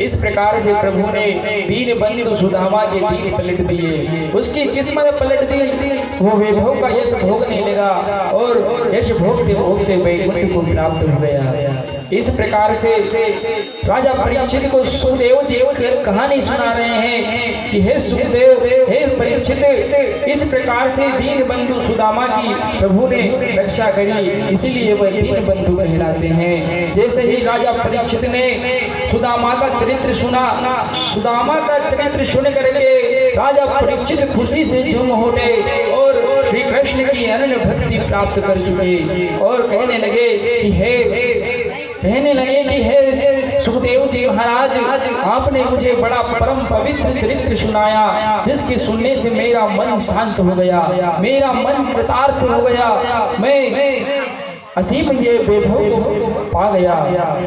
इस प्रकार से प्रभु ने दीन बंधु सुदामा के दीन पलट दिए, उसकी किस्मत पलट दी। वो वैभव का यश भोगने लगा और यश भोगते भोगते वैकुंठ को प्राप्त हो गया। इस प्रकार से राजा परीक्षित को सुखदेव जी कहानी सुना रहे हैं कि हे सुखदेव, हे परीक्षित, इस प्रकार से दीन बंधु सुदामा की प्रभु ने रक्षा करी, इसीलिए वह दीन बंधु कहलाते हैं। जैसे ही राजा परीक्षित ने सुदामा का चरित्र सुना, सुदामा का चरित्र सुन करके राजा परीक्षित खुशी से झूम उठे और श्री कृष्ण की अनन्य भक्ति प्राप्त कर चुके और कहने लगे कि हे सुखदेव जी महाराज, आपने मुझे बड़ा परम पवित्र चरित्र सुनाया, जिसके सुनने से मेरा मन शांत हो गया, मेरा मन कृतार्थ हो गया, मैं असीम ये वैभव को पा गया।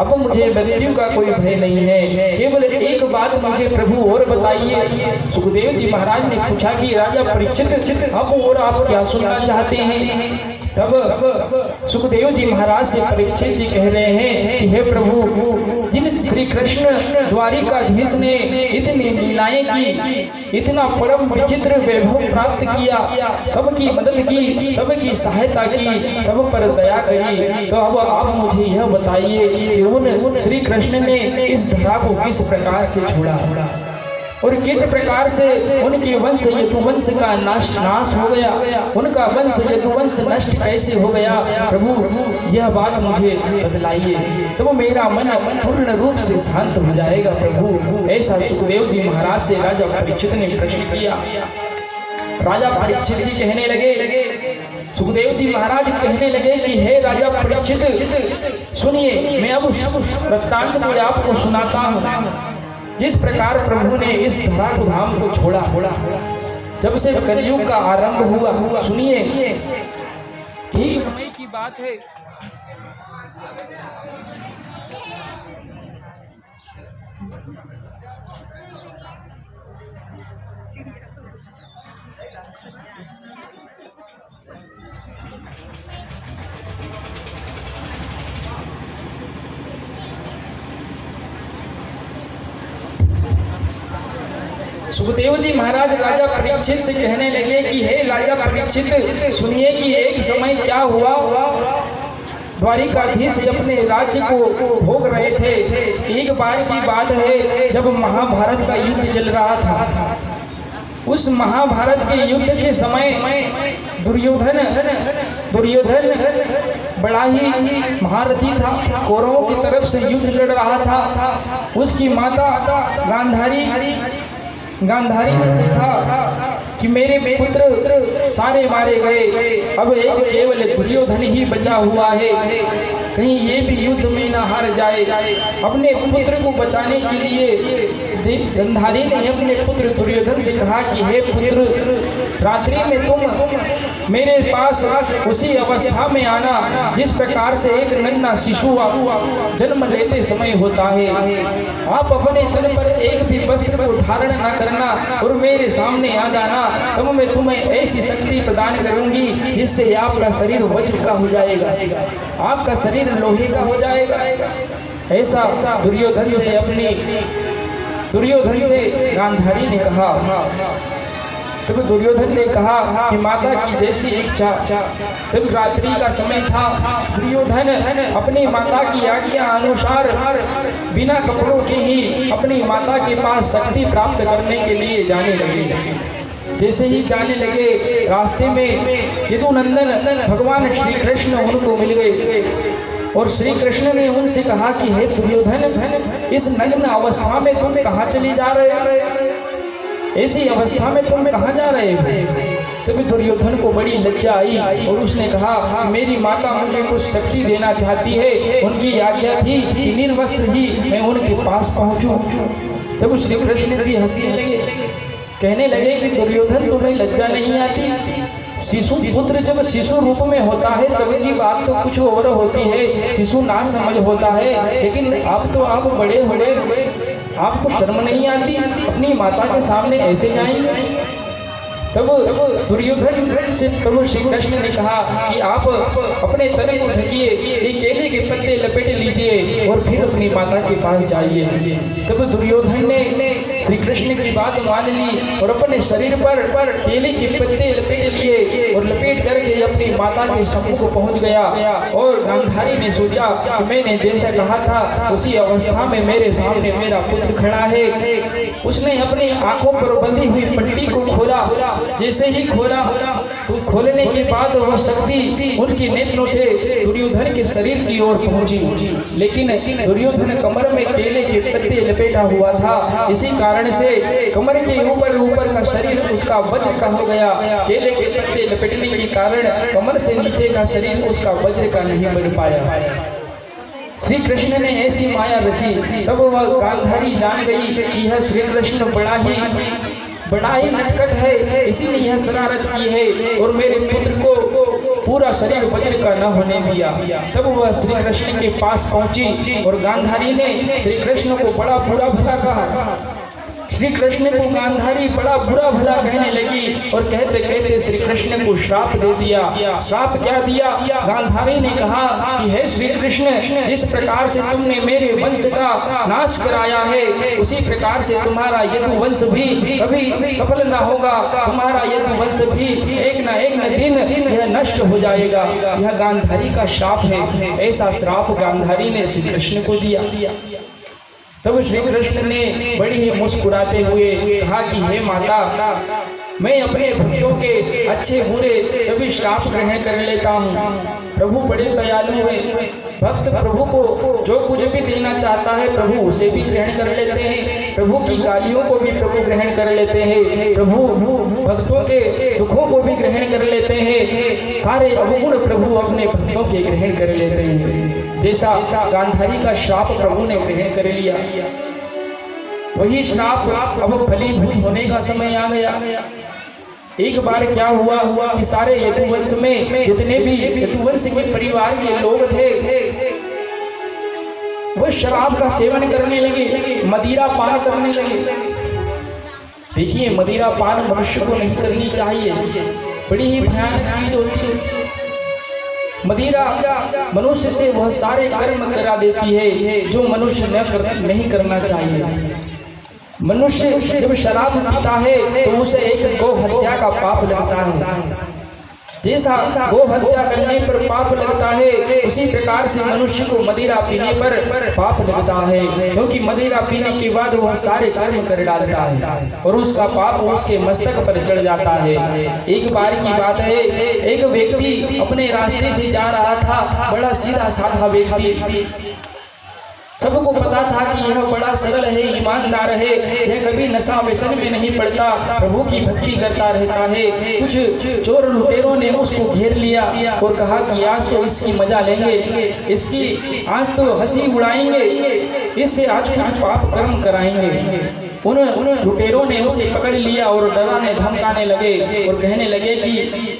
अब मुझे मृत्यु का कोई भय नहीं है। केवल एक बात मुझे प्रभु और बताइए। सुखदेव जी महाराज ने पूछा कि राजा परीक्षित, अब और आप क्या सुनना चाहते हैं? तब सुखदेव जी महाराज से परीक्षित जी कह रहे हैं कि हे प्रभु, जिन श्री कृष्ण द्वारिकाधीश ने इतनी लीलाएं की, इतना परम विचित्र वैभव प्राप्त किया, सबकी मदद की, सबकी सहायता की, सब पर दया करी, तो अब आप मुझे यह बताइए कि उन श्री कृष्ण ने इस धरा को किस प्रकार से छोड़ा और किस प्रकार से उनके वंश यदुवंश का नाश हो गया, उनका वंश यदुवंश नष्ट कैसे हो गया? प्रभु यह बात मुझे बतलाइए, तो मेरा मन पूर्ण रूप से शांत हो जाएगा प्रभु। ऐसा सुखदेव जी महाराज से राजा परीक्षित ने प्रश्न किया। राजा परीक्षित जी कहने लगे, सुखदेव जी महाराज कहने लगे कि हे राजा परीक्षित, सुनिए, मैं अब वृत्तांत को आपको सुनाता हूँ। जिस प्रकार प्रभु ने इस धरा धाम को छोड़ा, जब से कलयुग का आरंभ हुआ, सुनिए, ठीक समय की बात है। सुखदेव जी महाराज राजा परीक्षित से कहने लगे कि हे राजा परीक्षित, सुनिए कि एक समय क्या हुआ। द्वारिकाधीश अपने राज्य को भोग रहे थे। एक बार की बात है, जब महाभारत का युद्ध चल रहा था। उस महाभारत के युद्ध के समय दुर्योधन बड़ा ही महारथी था, कौरवों की तरफ से युद्ध लड़ रहा था। उसकी माता गांधारी ने देखा कि मेरे पुत्र सारे मारे गए, अब एक केवल दुर्योधन ही बचा हुआ है, कहीं ये भी युद्ध में न हार जाए। अपने पुत्र को बचाने के लिए गांधारी ने अपने पुत्र दुर्योधन से कहा कि हे पुत्र, रात्रि में तुम मेरे पास उसी अवस्था में आना जिस प्रकार से एक नन्हा शिशु जन्म लेते समय होता है। आप अपने तन पर एक भी वस्त्र को धारण न करना और मेरे सामने आ जाना, तब मैं तुम्हें ऐसी शक्ति प्रदान करूंगी जिससे आपका शरीर वज्र का हो जाएगा, आपका शरीर लोहे का हो जाएगा। ऐसा दुर्योधन से गांधारी ने कहा। तब दुर्योधन ने कहा कि माता की जैसी इच्छा। तब रात्रि का समय था। दुर्योधन अपनी माता की आज्ञा अनुसार बिना कपड़ों के ही अपनी माता के पास शक्ति प्राप्त करने के लिए जाने लगे। जैसे ही जाने लगे, रास्ते में यदुनंदन भगवान श्री कृष्ण उनको मिल गए और श्री कृष्ण ने उनसे कहा कि हे दुर्योधन, इस नग्न अवस्था में तुम कहाँ चले जा रहे हो? ऐसी अवस्था में तुम कहाँ जा रहे हो? तभी दुर्योधन को बड़ी लज्जा आई और उसने कहा, मेरी माता मुझे कुछ शक्ति देना चाहती है, उनकी आज्ञा थी कि निर्वस्त्र ही मैं उनके पास पहुंचूं। तब श्री कृष्ण जी हंसने लगे, कहने लगे कि दुर्योधन, तुम्हें लज्जा नहीं आती? शिशु पुत्र जब शिशु रूप में होता है तब की बात तो कुछ और होती है, शिशु ना समझ होता है, लेकिन अब तो आप बड़े हो गए, आपको शर्म नहीं आती? अपनी माता के सामने ऐसे जाएंगे? तब दुर्योधन से प्रभु श्री कृष्ण ने कहा कि आप अपने तन को ढकिए, ये केले के पत्ते लपेट लीजिए और फिर अपनी माता के पास जाइए। तब दुर्योधन ने श्री कृष्ण की बात मान ली और अपने शरीर पर केले के पत्ते लपेट लिए और लपेट करके अपनी माता के सम्मुख पहुंच गया। और गांधारी ने सोचा कि मैंने जैसा कहा था उसी अवस्था में मेरे सामने मेरा पुत्र खड़ा है। उसने अपनी आंखों पर बंधी हुई पट्टी को खोला। जैसे ही खोला तो खोलने के बाद वह शक्ति उनके नेत्रों से दुर्योधन के शरीर की ओर पहुंची, लेकिन दुर्योधन कमर में केले के पत्ते लपेटा हुआ था। इसी कारण से कमर के ऊपर का शरीर उसका वज्र का हो गया। केले के पत्ते लपेटने के कारण कमर से नीचे का शरीर उसका वज्र का नहीं बन पाया। श्री कृष्ण ने ऐसी माया रची। तब वह गांधारी जान गई कि यह श्री कृष्ण बड़ा ही नटखट है, इसीलिए यह शरारत की है और मेरे पुत्र को पूरा शरीर वज्र का न होने दिया। तब वह श्री कृष्ण के पास पहुंची और गांधारी ने श्री कृष्ण को बड़ा बुरा भला कहा। श्री कृष्ण को गांधारी बड़ा बुरा भला कहने लगी और कहते कहते श्री कृष्ण को श्राप दे दिया। श्राप क्या दिया? गांधारी ने कहा कि हे श्री कृष्ण, जिस प्रकार से तुमने मेरे वंश का नाश कराया है उसी प्रकार से तुम्हारा यदुवंश भी कभी सफल ना होगा। तुम्हारा यदुवंश भी एक न दिन यह नष्ट हो जाएगा। यह गांधारी का श्राप है। ऐसा श्राप गांधारी ने श्री कृष्ण को दिया। तब श्री कृष्ण ने बड़ी ही मुस्कुराते हुए कहा कि हे माता, मैं अपने भक्तों के अच्छे बुरे सभी श्राप ग्रहण कर लेता हूँ। प्रभु बड़े दयालु हैं। भक्त प्रभु को जो कुछ भी देना चाहता है प्रभु उसे भी ग्रहण कर लेते हैं। प्रभु की गालियों को भी प्रभु ग्रहण कर लेते हैं। प्रभु भक्तों के दुखों को भी ग्रहण कर लेते हैं। सारे अवगुण प्रभु अपने भक्तों के ग्रहण कर लेते हैं। जैसा गांधारी का श्राप प्रभु ने ग्रहण कर लिया, वही श्राप अब फलीभूत होने का समय आ गया। एक बार क्या हुआ कि सारे यदुवंश में जितने भी यदुवंश के परिवार के लोग थे वो शराब का सेवन करने लगे, मदिरा पान करने लगे। देखिए, मदिरा पान मनुष्य को नहीं करनी चाहिए, बड़ी ही भयानक चीज होती है। मदिरा मनुष्य से वह सारे कर्म करा देती है जो मनुष्य नहीं करना चाहिए। मनुष्य जब शराब पीता है तो उसे एक गौ हत्या का पाप लगता है। जैसा गौ हत्या करने पर पाप लगता है उसी प्रकार से मनुष्य को मदिरा पीने पर पाप लगता है, क्योंकि मदिरा पीने के बाद वह सारे कर्म कर डालता है और उसका पाप उसके मस्तक पर चढ़ जाता है। एक बार की बात है, एक व्यक्ति अपने रास्ते से जा रहा था, बड़ा सीधा साधा व्यक्ति। सबको पता था कि यह बड़ा सरल है, ईमानदार है, यह कभी नशा व्यसन में नहीं पड़ता, प्रभु की भक्ति करता रहता है। कुछ चोर लुटेरों ने उसको घेर लिया और कहा कि आज तो इसकी मजा लेंगे, इसकी आज तो हंसी उड़ाएंगे, इससे आज कुछ पाप कर्म कराएंगे। उन लुटेरों ने उसे पकड़ लिया और डराने धमकाने लगे और कहने लगे कि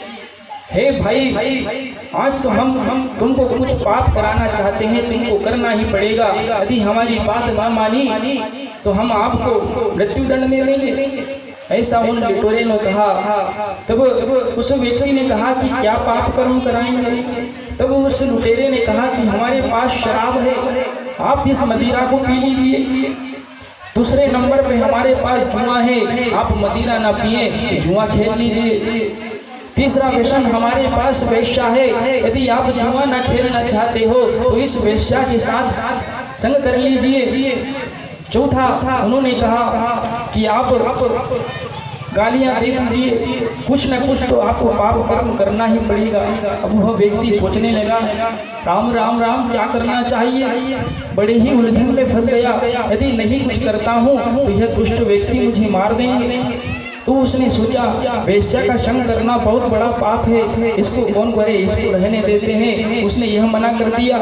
हे भाई, आज तो हम तुमको कुछ पाप कराना चाहते हैं, तुमको करना ही पड़ेगा। यदि हमारी बात ना मानी तो हम आपको मृत्यु दंड में देंगे। ऐसा उन लुटेरों ने कहा। तब उस व्यक्ति ने कहा कि क्या पाप कर्म कराएंगे? तब उस लुटेरे ने कहा कि हमारे पास शराब है, आप इस मदिरा को पी लीजिए। दूसरे नंबर पे हमारे पास जुआ है, आप मदिरा ना पिए, जुआ खेल लीजिए। तीसरा व्यसन हमारे पास वेश्या है, यदि आप जुआ ना खेलना चाहते हो तो इस वेश्या के साथ संग कर लीजिए। चौथा उन्होंने कहा कि आप गालियां दे दीजिए, कुछ न कुछ तो आपको पाप कर्म करना ही पड़ेगा। अब वह व्यक्ति सोचने लगा, राम राम राम क्या करना चाहिए, बड़े ही उलझन में फंस गया। यदि नहीं कुछ करता हूँ तो यह दुष्ट व्यक्ति मुझे मार देंगे। तो उसने सोचा वेश्या का संग करना बहुत बड़ा पाप है, इसको कौन करे, इसको रहने देते हैं। उसने यह मना कर दिया।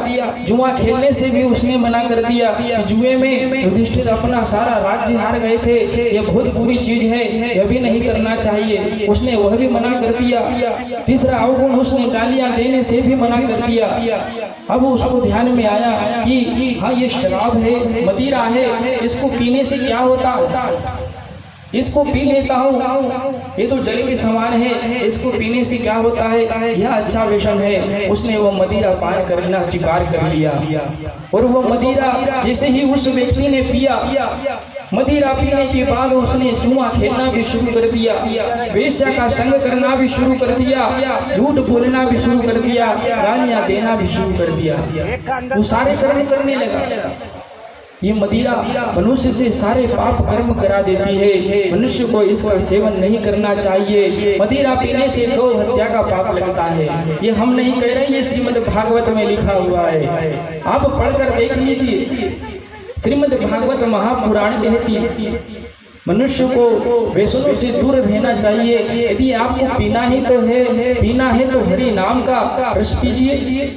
जुआ खेलने से भी उसने मना कर दिया कि जुए में युधिष्ठिर अपना सारा राज्य हार गए थे, यह बहुत बुरी चीज है, यह भी नहीं करना चाहिए, उसने वह भी मना कर दिया। तीसरा अवगुण उसने गालियां देने से भी मना कर दिया। अब उसको ध्यान में आया कि हाँ ये शराब है, मदिरा है, इसको पीने से क्या होता, इसको पी लेता हूँ, ये तो जल के समान है, इसको पीने से क्या होता है, यह अच्छा व्यसन है। उसने वो मदिरा पान करना स्वीकार कर लिया और वो मदिरा जैसे ही उस व्यक्ति ने पिया, मदिरा पीने के बाद उसने जुआ खेलना भी शुरू कर दिया, वेश्या का संग करना भी शुरू कर दिया, झूठ बोलना भी शुरू कर दिया, गालियां देना भी शुरू कर दिया, वो सारे कर्म करने लगा। ये मदिरा मनुष्य से सारे पाप कर्म करा देती है, मनुष्य को इसका सेवन नहीं करना चाहिए। मदिरा पीने से गौ हत्या का पाप लगता है। ये हम नहीं कह रहे, ये श्रीमद् भागवत में लिखा हुआ है, आप पढ़कर देख लीजिए। श्रीमद् भागवत महापुराण कहती मनुष्य को व्यसनों से दूर रहना चाहिए। यदि आपको पीना है तो हरि नाम का रस पीजिए,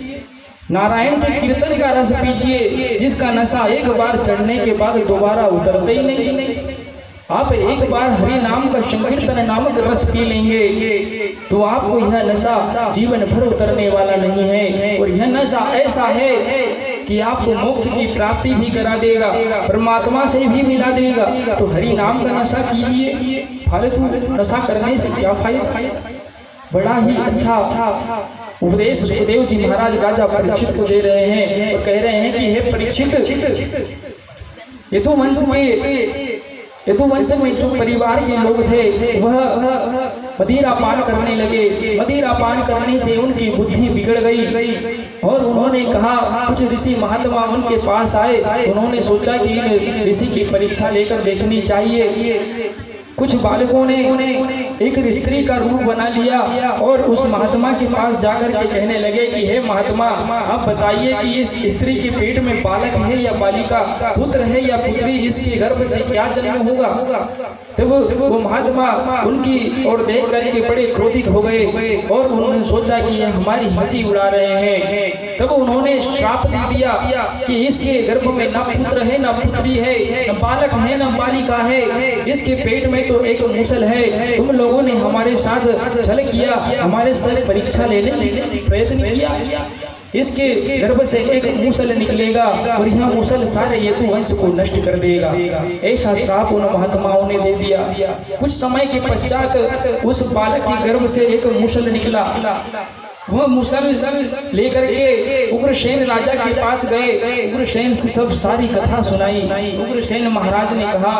नारायण के कीर्तन का रस पीजिए, जिसका नशा एक बार चढ़ने के बाद दोबारा उतरता ही नहीं। आप एक बार हरि नाम का संकीर्तन नामक रस पी लेंगे तो आपको यह नशा जीवन भर उतरने वाला नहीं है। और यह नशा ऐसा है कि आपको मोक्ष की प्राप्ति भी करा देगा, परमात्मा से भी मिला देगा। तो हरि नाम का नशा कीजिए, फालतू नशा करने से क्या फायदा। बड़ा ही अच्छा उपदेश सुखदेव जी महाराज राजा परीक्षित को दे रहे हैं और कह रहे हैं कि हे परीक्षित, यदुवंश में जो परिवार के लोग थे वह मदिरा पान करने लगे। मदिरा पान करने से उनकी बुद्धि बिगड़ गई और उन्होंने कहा, कुछ ऋषि महात्मा उनके पास आए, उन्होंने सोचा कि इन ऋषि की परीक्षा लेकर देखनी चाहिए। कुछ बालकों ने एक स्त्री का रूप बना लिया और उस महात्मा के पास जाकर के कहने लगे कि हे महात्मा, आप बताइए कि इस स्त्री के पेट में बालक है या बालिका, पुत्र है या पुत्री, इसके गर्भ से क्या जन्म होगा। तब वो महात्मा उनकी ओर देख करके बड़े क्रोधित हो गए और उन्होंने सोचा कि यह हमारी हंसी उड़ा रहे हैं। तब उन्होंने श्राप दे दिया कि इसके गर्भ में न पुत्र है, न पुत्री है, न बालक है, न बालिका है, इसके पेट में तो एक मुसल है। तुम लोगों ने हमारे साथ छल किया, हमारे साथ परीक्षा लेने का प्रयत्न किया। इसके गर्भ से एक मूसल निकलेगा और यह मूसल सारे यदुवंश को नष्ट कर देगा। ऐसा श्राप उन महात्माओं ने दे दिया। कुछ समय के पश्चात उस बालक के गर्भ से एक मूसल निकला। वह मूसल लेकर के उग्रसेन राजा के पास गए। उग्रसेन से सब सारी कथा सुनाई। उग्रसेन महाराज ने कहा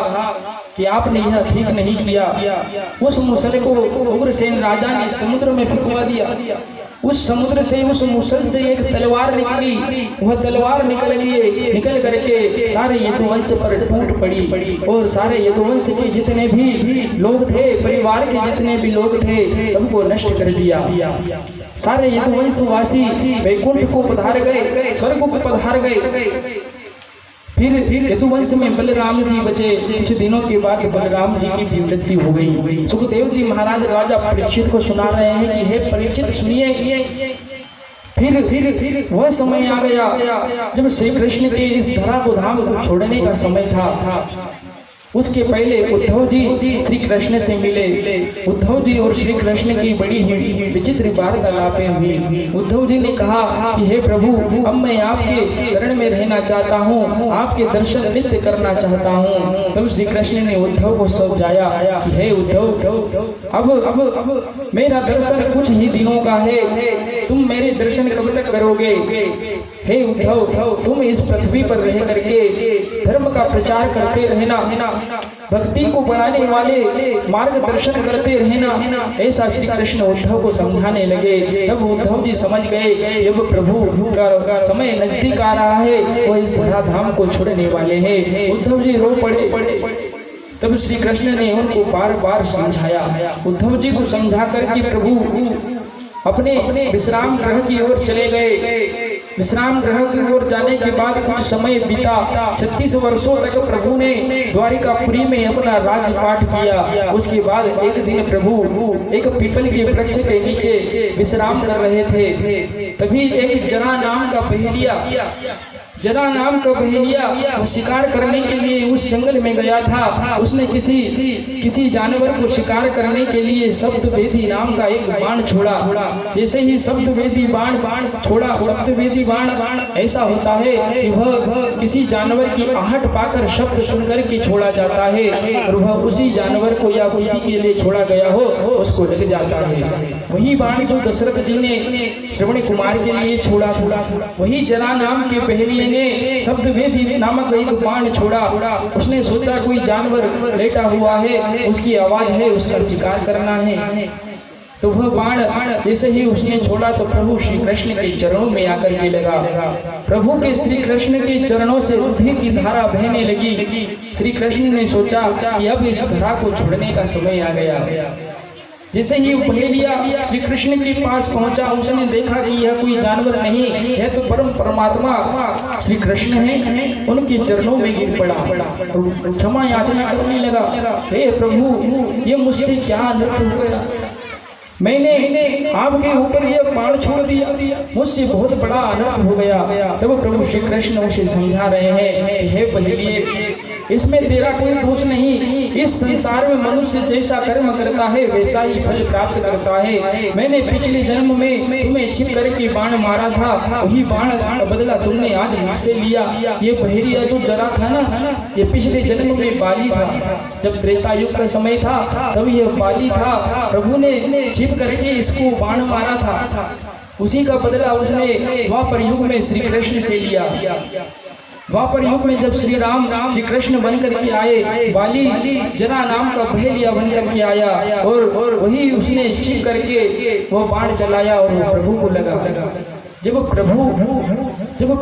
कि आपने यह ठीक नहीं किया। उस मूसल को उग्रसेन राजा ने समुद्र में फेंकवा दिया। उस समुद्र से, उस मूसल से एक तलवार निकली। वह तलवार निकल करके सारे यदुवंश पर टूट पड़ी और सारे यदुवंश के जितने भी लोग थे, परिवार के जितने भी लोग थे, सबको नष्ट कर दिया। सारे यदुवंशवासी वैकुंठ को पधार गए, स्वर्ग को पधार गए। फिर यदुवंश में बलराम जी बचे। कुछ दिनों के बाद बलराम जी की भी मृत्यु हो गई। सुखदेव जी महाराज राजा परीक्षित को सुना रहे हैं कि हे परीक्षित सुनिए। फिर वह समय आ गया जब श्री कृष्ण के इस धरा को धाम को छोड़ने का समय था। उसके पहले उद्धव जी श्री कृष्ण से मिले। उद्धव जी और श्री कृष्ण की बड़ी ही विचित्र वार्तालापें हुई। उद्धव जी ने कहा कि हे प्रभु, अब मैं आपके शरण में रहना चाहता हूँ, आपके दर्शन नित्य करना चाहता हूँ। तब श्री कृष्ण ने उद्धव को समझाया कि हे उद्धव, अब मेरा दर्शन कुछ ही दिनों का है, तुम मेरे दर्शन कब तक करोगे। हे उद्धव, तुम इस पृथ्वी पर रह करके धर्म का प्रचार करते रहना, भक्ति को बढ़ाने वाले मार्गदर्शन करते रहना। ऐसा श्री कृष्ण उद्धव को समझाने लगे। तब उद्धव जी समझ गए कि अब प्रभु का समय नजदीक आ रहा है, वो इस धराधाम को छोड़ने वाले हैं। उद्धव जी रो पड़े। तब श्री कृष्ण ने उनको बार बार समझाया। उद्धव जी को समझा करके प्रभु अपने विश्राम गृह की ओर चले गए। विश्राम गृह की ओर जाने के बाद कुछ समय बीता। 36 वर्षों तक प्रभु ने द्वारिकापुरी में अपना राज्यपाठ किया। उसके बाद एक दिन प्रभु एक पीपल के वृक्ष के नीचे विश्राम कर रहे थे। तभी एक जना नाम का बहेलिया वो शिकार करने के लिए उस जंगल में गया था। उसने किसी जानवर को शिकार करने के लिए शब्दवेदी नाम का एक बाण छोड़ा। जैसे ही शब्दवेदी बाण छोड़ा, शब्दवेदी बाण ऐसा होता है कि वह किसी जानवर की आहट पाकर शब्द सुनकर के छोड़ा जाता है, और वह उसी जानवर को या किसी के लिए छोड़ा गया हो उसको लग जाता है। वही बाण जो दशरथ जी ने श्रवण कुमार के लिए छोड़ा, वही जना नाम के बहेलिये ने शब्दवेदी नामक एक बाण छोड़ा। उसने सोचा कोई जानवर लेटा हुआ है, उसकी आवाज है, उसका शिकार करना है। तो वह बाण जैसे ही उसने छोड़ा तो प्रभु श्री कृष्ण के चरणों में आकर के लगा। प्रभु के श्री कृष्ण के चरणों से रुधिर की धारा बहने लगी। श्री कृष्ण ने सोचा कि अब इस धरा को छोड़ने का समय आ गया। जैसे ही बहेलिया श्री कृष्ण के पास पहुंचा, उसने देखा कि यह कोई जानवर नहीं, यह तो परम परमात्मा श्री कृष्ण हैं। उनके चरणों में गिर पड़ा, क्षमा याचना करने लगा। हे प्रभु, ये मुझसे क्या अनर्थ हो गया, मैंने आपके ऊपर यह बाण छोड़ दिया, मुझसे बहुत बड़ा अनर्थ हो गया। तब प्रभु श्री कृष्ण उसे समझा रहे हैं, हे बहेलिये, इसमें तेरा कोई दोष नहीं। इस संसार में मनुष्य जैसा कर्म करता है वैसा ही फल प्राप्त करता है। मैंने पिछले जन्म में तुम्हें छिप करके बाण मारा था, वही बाण का बदला तुमने आज मुझसे लिया। ये बहेलिया जो जरा था ना, ये पिछले जन्म में बाली था। जब त्रेता युग का समय था तब यह बाली था। प्रभु ने छिप करके इसको बाण मारा था, उसी का बदला उसने द्वापर युग में श्री कृष्ण से लिया। द्वापर युग में जब श्री राम श्री कृष्ण बन करके आए, बाली जना नाम का बहेलिया बन करके आया, और वही उसने छिप करके वो बाण चलाया और वो प्रभु को लगा। जब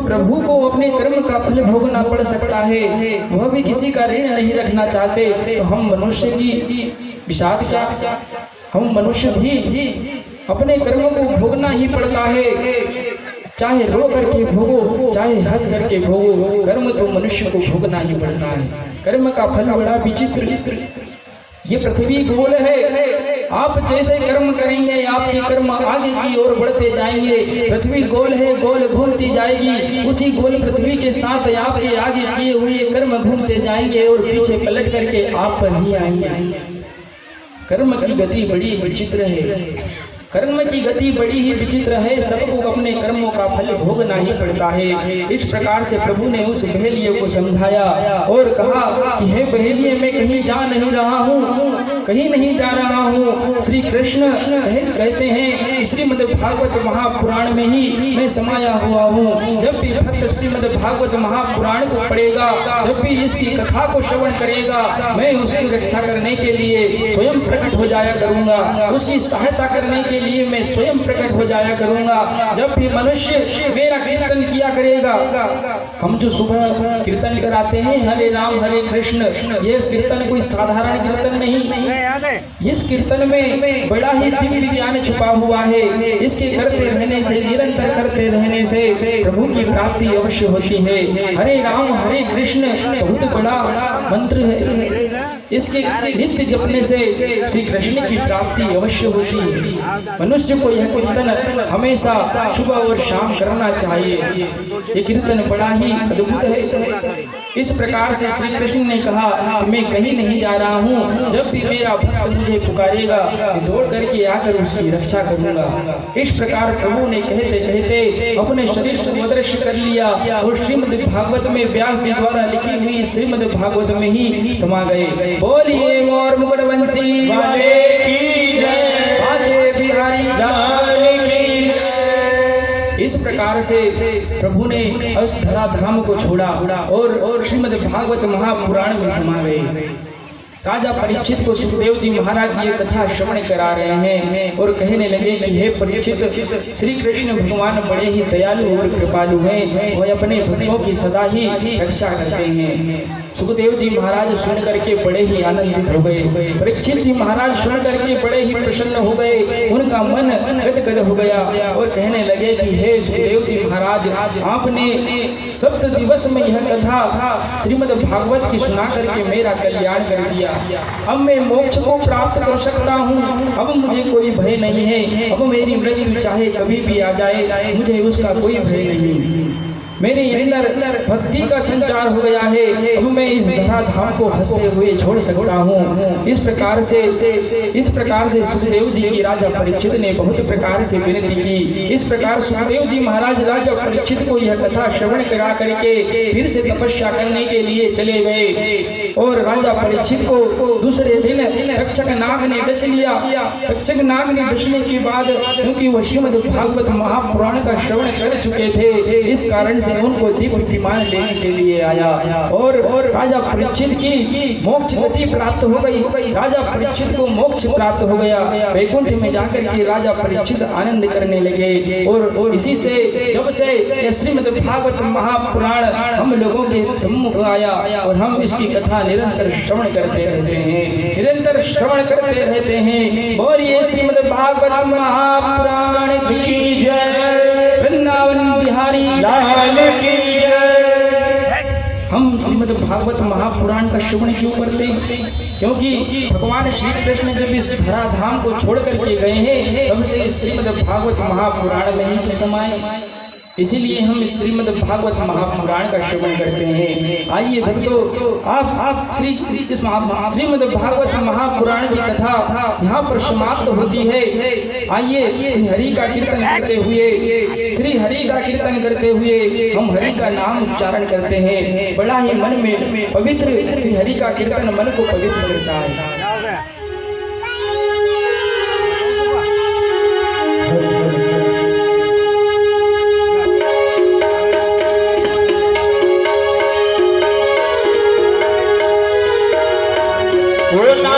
प्रभु को अपने कर्म का फल भोगना पड़ सकता है, वह भी किसी का ऋण नहीं रखना चाहते, तो हम मनुष्य की विषाद क्या, हम मनुष्य भी अपने कर्मों को भोगना ही पड़ता है। चाहे रो करके भोगो, चाहे हंस करके भोगो, कर्म तो मनुष्य को भोगना ही पड़ता है। कर्म का फल बड़ा विचित्र, ये पृथ्वी गोल है। आप जैसे कर्म करेंगे आपके कर्म आगे की ओर बढ़ते जाएंगे। पृथ्वी गोल है, गोल घूमती जाएगी, उसी गोल पृथ्वी के साथ आपके आगे किए हुए कर्म घूमते जाएंगे और पीछे पलट करके आप पर ही आएंगे। कर्म की गति बड़ी विचित्र है, कर्म की गति बड़ी ही विचित्र है। सबको अपने कर्मों का फल भोगना ही पड़ता है। इस प्रकार से प्रभु ने उस बहेलिये को समझाया और कहा कि हे बहेलिये, मैं कहीं जा नहीं रहा हूँ, कहीं नहीं जा रहा हूँ। श्री कृष्ण कहते हैं श्रीमद् भागवत महापुराण में ही मैं समाया हुआ हूँ। जब भी भक्त श्रीमद् भागवत महापुराण को पढ़ेगा, जब भी इसकी कथा को श्रवण करेगा, मैं उसकी रक्षा करने के लिए स्वयं प्रकट हो जाया करूँगा, उसकी सहायता करने के लिए मैं स्वयं प्रकट हो जाया करूंगा। जब भी मनुष्य मेरा कीर्तन किया करेगा, हम जो सुबह कीर्तन कराते हैं हरे राम हरे कृष्ण, ये कीर्तन कोई साधारण कीर्तन नहीं। इस कीर्तन में बड़ा ही दिव्य ज्ञान छुपा हुआ है। इसके करते रहने से, निरंतर करते रहने से प्रभु की प्राप्ति अवश्य होती है। हरे राम हरे कृष्ण बहुत बड़ा मंत्र है, इसके नित्य जपने से श्री कृष्ण की प्राप्ति अवश्य होती है। मनुष्य को यह कीर्तन हमेशा सुबह और शाम करना चाहिए। ये कीर्तन बड़ा ही अद्भुत है। इस प्रकार से श्री कृष्ण ने कहा कि मैं कहीं नहीं जा रहा हूँ, जब भी मेरा भक्त मुझे पुकारेगा दौड़ करके आकर उसकी रक्षा करूंगा। इस प्रकार प्रभु ने कहते कहते अपने शरीर को अदृश्य कर लिया और श्रीमद् भागवत में व्यास जी द्वारा लिखी हुई श्रीमद् भागवत में ही समा गए। बोलिए मोर मुकुट बंसी वाले की जय, बाजे बिहारी लाल की जय। इस प्रकार से प्रभु ने अष्टधरा धाम को छोड़ा और श्रीमद् भागवत महापुराण में समा गए। राजा परीक्षित को सुखदेव जी महाराज ये कथा श्रवण करा रहे हैं और कहने लगे कि हे परीक्षित, श्री कृष्ण भगवान बड़े ही दयालु और कृपालु हैं, वह अपने भक्तों की सदा ही रक्षा करते हैं। सुखदेव जी महाराज सुन करके बड़े ही आनंदित हो गए। परीक्षित जी महाराज सुन करके बड़े ही प्रसन्न हो गए, उनका मन गदगद हो गया और कहने लगे कि हे सुखदेव जी महाराज, आपने 7 दिवस में यह कथा श्रीमद् भागवत की सुना करके मेरा कल्याण कर दिया। अब मैं मोक्ष को प्राप्त कर सकता हूँ, अब मुझे कोई भय नहीं है। अब मेरी मृत्यु चाहे कभी भी आ जाए, मुझे उसका कोई भय नहीं। मेरे अंदर भक्ति का संचार हो गया है, अब मैं इस धराधाम को हंसते हुए छोड़ सकता हूँ। इस प्रकार से सुखदेव जी की राजा परीक्षित ने बहुत प्रकार से विनती की। इस प्रकार सुखदेव जी महाराज राजा परीक्षित को यह कथा श्रवण करा करके फिर से तपस्या करने के लिए चले गए और राजा परीक्षित को दूसरे दिन तक्षक नाग ने डस लिया। तक्षक नाग ने डसने के बाद, क्योंकि वह श्रीमद् भागवत महापुराण का श्रवण कर चुके थे, इस कारण से उनको दिव्य विमान लेने के लिए आया और राजा परीक्षित की मोक्ष गति प्राप्त हो गई। राजा परीक्षित को मोक्ष प्राप्त हो गया। वैकुंठ में जाकर के राजा परीक्षित आनंद करने लगे और इसी से जब से श्रीमद् भागवत महापुराण हम लोगों के सम्मुख आया और हम इसकी कथा निरंतर श्रवण करते रहते हैं, निरंतर श्रवण करते रहते हैं। और ये श्रीमद् भागवत महापुराण की जय, वृंदावन बिहारी लाल की जय। हम श्रीमद् भागवत महापुराण का श्रवण क्यों करते हैं? क्योंकि भगवान श्री कृष्ण जब इस धराधाम को छोड़ करके गए हैं, तब से श्रीमद् भागवत महापुराण में ही तो समाये। इसीलिए हम श्रीमद् भागवत महापुराण का श्रवण करते हैं। आइए भक्तों, आप श्रीमद् भागवत महापुराण की कथा यहाँ पर समाप्त होती है। आइए श्री हरि का कीर्तन करते हुए हम हरि का नाम उच्चारण करते हैं। बड़ा ही मन में पवित्र श्री हरि का कीर्तन मन को पवित्र करता है। बोला